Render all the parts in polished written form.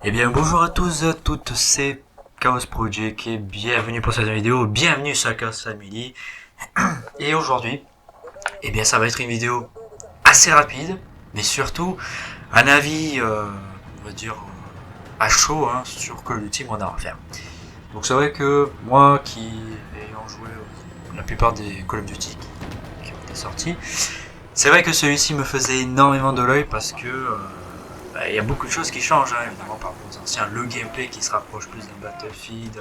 Eh bien bonjour à tous et à toutes, c'est Chaos Project et bienvenue pour cette vidéo, bienvenue sur la Chaos Family. Et aujourd'hui, eh bien ça va être une vidéo assez rapide, mais surtout un avis, on va dire, à chaud sur Call of Duty Modern Warfare. Donc c'est vrai que moi qui ayant joué la plupart des Call of Duty qui ont été sortis, c'est vrai que celui-ci me faisait énormément de l'œil parce que il y a beaucoup de choses qui changent, évidemment par rapport aux anciens. Le gameplay qui se rapproche plus d'un Battlefield.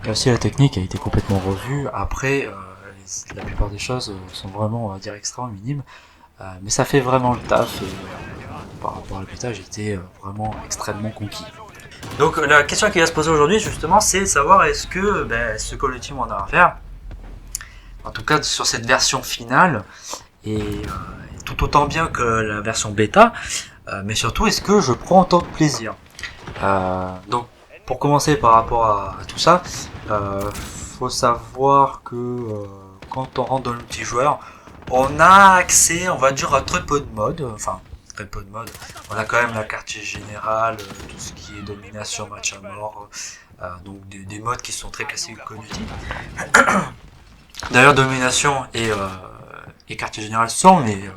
Et aussi la technique a été complètement revue. Après, la plupart des choses sont vraiment, on va dire, extrêmement minimes. Mais ça fait vraiment le taf et par rapport à la bêta, j'étais vraiment extrêmement conquis. Donc la question qui va se poser aujourd'hui, justement, c'est de savoir est-ce que ce Call of Duty Modern Warfare, en tout cas sur cette version finale, est tout autant bien que la version bêta, mais surtout est-ce que je prends autant de plaisir. Donc pour commencer par rapport à tout ça, faut savoir que quand on rentre dans le multijoueur, on a accès, on va dire, à très peu de modes, enfin très peu de modes. On a quand même la quartier générale, tout ce qui est domination, match à mort, donc des modes qui sont très classiques Call of Duty. D'ailleurs, domination et quartier général sont mes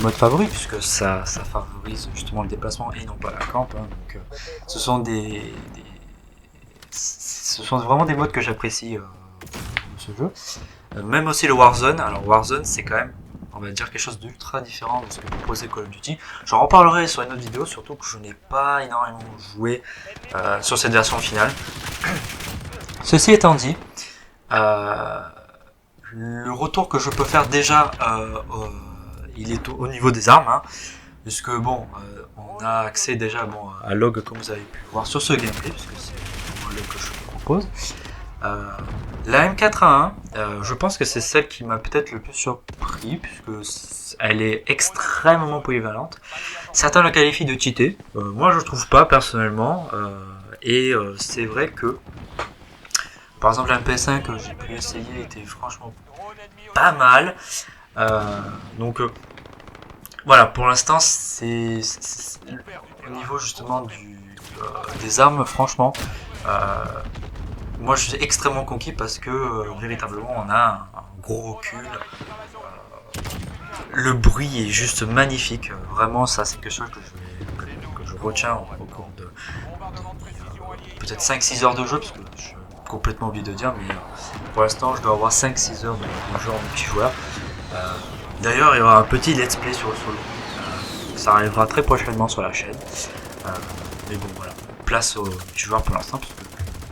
modes favoris puisque ça favorise justement le déplacement et non pas la camp. Donc, ce sont ce sont vraiment des modes que j'apprécie dans ce jeu. Même aussi le Warzone. Alors Warzone, c'est quand même, on va dire, quelque chose d'ultra différent de ce que proposait Call of Duty. J'en reparlerai sur une autre vidéo, surtout que je n'ai pas énormément joué sur cette version finale. Ceci étant dit, le retour que je peux faire déjà, il est au niveau des armes, puisque bon, on a accès déjà à log comme vous avez pu voir sur ce gameplay, puisque c'est le log que je vous propose. La M4A1, je pense que c'est celle qui m'a peut-être le plus surpris, puisque elle est extrêmement polyvalente. Certains la qualifient de cheatée, moi je trouve pas personnellement, et c'est vrai que par exemple, la MP5 que j'ai pu essayer était franchement pas mal. Donc voilà, pour l'instant, c'est au niveau justement des armes, franchement, moi je suis extrêmement conquis parce que véritablement on a un gros recul. Le bruit est juste magnifique. Vraiment, ça c'est quelque chose que je retiens au cours de peut-être 5-6 heures de jeu, parce que je suis complètement oublié de dire, mais pour l'instant je dois avoir 5-6 heures de jeu en multijoueur. D'ailleurs, il y aura un petit let's play sur le solo. Ça arrivera très prochainement sur la chaîne. Mais bon, voilà. Place au multijoueur pour l'instant, parce que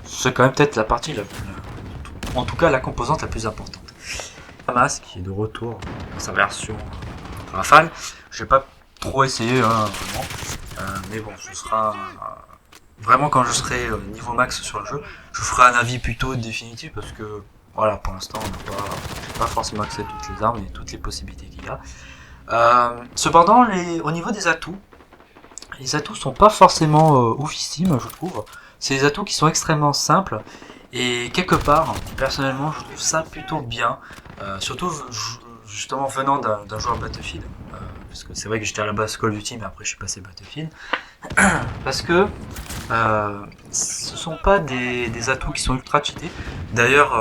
c'est quand même peut-être la partie en tout cas la composante la plus importante. Hamas qui est de retour dans sa version Rafale. Je vais pas trop essayé, vraiment. Mais bon, ce sera vraiment quand je serai niveau max sur le jeu, je ferai un avis plutôt définitif parce que voilà, pour l'instant on n'a pas forcément accès à toutes les armes et toutes les possibilités qu'il y a. Cependant, au niveau des atouts, les atouts sont pas forcément oufissimes, je trouve. C'est des atouts qui sont extrêmement simples et quelque part, personnellement, je trouve ça plutôt bien. Surtout justement venant d'un joueur Battlefield, parce que c'est vrai que j'étais à la base Call of Duty, mais après je suis passé Battlefield. Parce que ce sont pas des atouts qui sont ultra cheatés. D'ailleurs,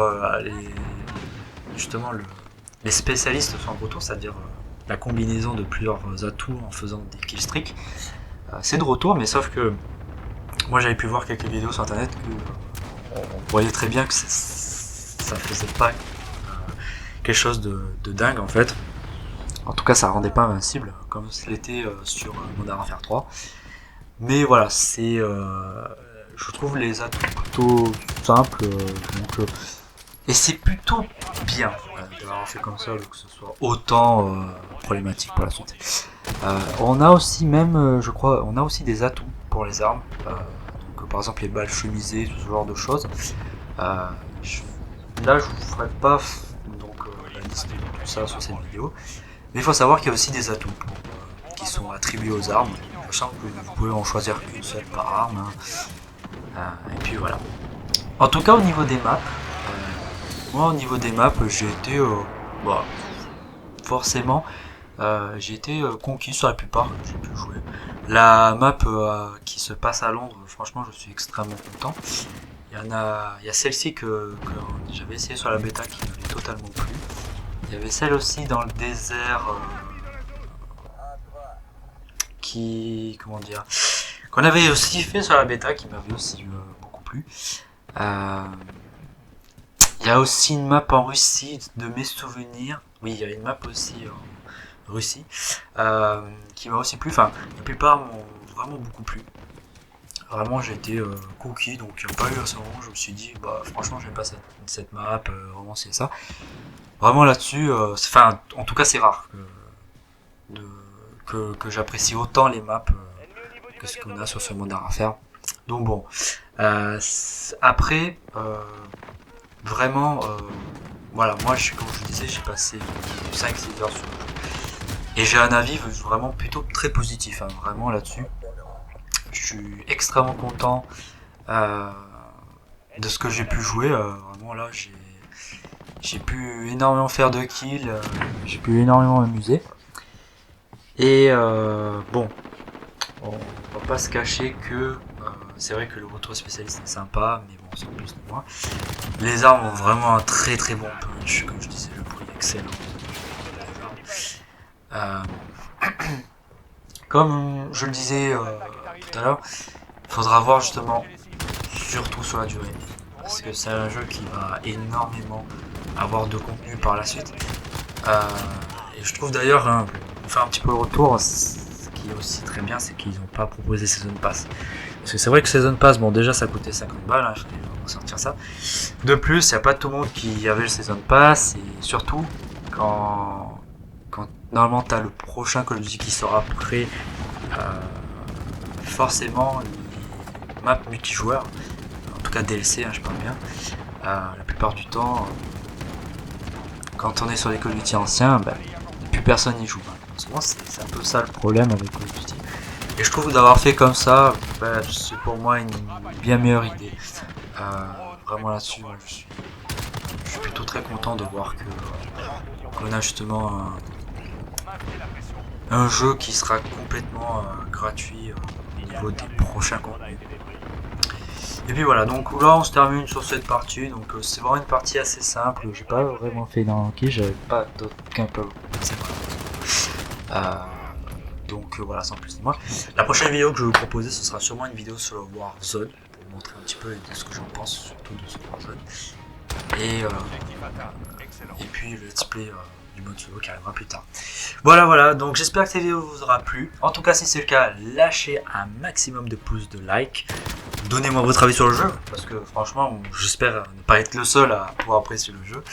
justement, les spécialistes sont en retour, c'est-à-dire la combinaison de plusieurs atouts en faisant des killstreaks. C'est de retour, mais sauf que moi j'avais pu voir quelques vidéos sur internet que on voyait très bien que ça faisait pas quelque chose de dingue en fait. En tout cas, ça rendait pas invincible comme l'était sur Modern Warfare 3. Mais voilà, c'est, je trouve les atouts plutôt simples, et c'est plutôt bien d'avoir fait comme ça, que ce soit autant problématique pour la suite. On a aussi même, je crois, on a aussi des atouts pour les armes, donc par exemple les balles chemisées, ce genre de choses. Là, je vous ferai pas la liste de tout ça sur cette vidéo, mais il faut savoir qu'il y a aussi des atouts qui sont attribués aux armes, sachant que vous pouvez en choisir qu'une seule par arme. Et puis voilà. En tout cas, au niveau des maps, moi au niveau des maps, j'ai été forcément j'ai été conquis sur la plupart que j'ai pu jouer. La map qui se passe à Londres, franchement, je suis extrêmement content. Il y a celle-ci que j'avais essayé sur la bêta qui m'avait totalement plu. Il y avait celle aussi dans le désert comment dire, qu'on avait aussi fait sur la bêta qui m'avait aussi beaucoup plu. Il y a aussi une map en Russie de mes souvenirs. Oui, il y a une map aussi en Russie qui m'a aussi plu. Enfin, la plupart m'ont vraiment beaucoup plu. Vraiment, j'ai été cookie, donc il n'y a pas eu à ce moment. Je me suis dit, bah franchement, j'aime pas cette map. Vraiment, c'est ça. Vraiment là-dessus, enfin, en tout cas, c'est rare que j'apprécie autant les maps que ce qu'on a sur ce Modern Warfare. Donc bon, après, vraiment, voilà, moi, comme je disais, j'ai passé 5-6 heures sur le jeu. Et j'ai un avis vraiment plutôt très positif, hein, vraiment là-dessus. Je suis extrêmement content de ce que j'ai pu jouer. Vraiment là, j'ai pu énormément faire de kills, j'ai pu énormément m'amuser. Et bon, on va pas se cacher que c'est vrai que le retour spécialiste est sympa, mais bon, c'est plus de moi. Les armes ont vraiment un très très bon punch, comme je disais, le prix est excellent. Comme je le disais tout à l'heure, il faudra voir justement, surtout sur la durée, parce que c'est un jeu qui va énormément avoir de contenu par la suite. Et je trouve d'ailleurs, hein, pour faire un petit peu le retour, ce qui est aussi très bien, c'est qu'ils n'ont pas proposé Season Pass. Parce que c'est vrai que Season Pass, bon déjà ça coûtait 50 balles, hein, je vais vraiment sortir ça. De plus, il n'y a pas tout le monde qui avait le Season Pass, et surtout, quand normalement tu as le prochain Call of Duty qui sera prêt, forcément les maps multijoueurs, en tout cas DLC, hein, je parle bien, la plupart du temps, quand on est sur les Call of Duty anciens, ben, plus personne n'y joue. En ce moment, c'est un peu ça le problème avec Call of Duty. Et je trouve d'avoir fait comme ça, ben, c'est pour moi une bien meilleure idée. Vraiment là-dessus, je suis plutôt très content de voir qu'on a justement un jeu qui sera complètement gratuit au niveau des prochains contenus. Et puis voilà, donc là on se termine sur cette partie, donc c'est vraiment une partie assez simple, j'ai pas vraiment fait d'unlocky, j'avais pas d'autres gameplay, c'est voilà. Donc voilà, sans plus de moi. La prochaine vidéo que je vais vous proposer, ce sera sûrement une vidéo sur le Warzone, pour vous montrer un petit peu ce que j'en pense, surtout de ce Warzone. Et puis le let's play du mode solo qui arrivera plus tard. Voilà, donc j'espère que cette vidéo vous aura plu. En tout cas, si c'est le cas, lâchez un maximum de pouces de like. Donnez-moi votre avis sur le jeu, parce que franchement, j'espère ne pas être le seul à pouvoir apprécier le jeu.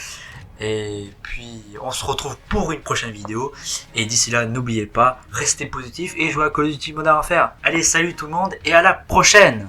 Et puis, on se retrouve pour une prochaine vidéo. Et d'ici là, n'oubliez pas, restez positif et jouez à Call of Duty Modern Warfare. Allez, salut tout le monde et à la prochaine!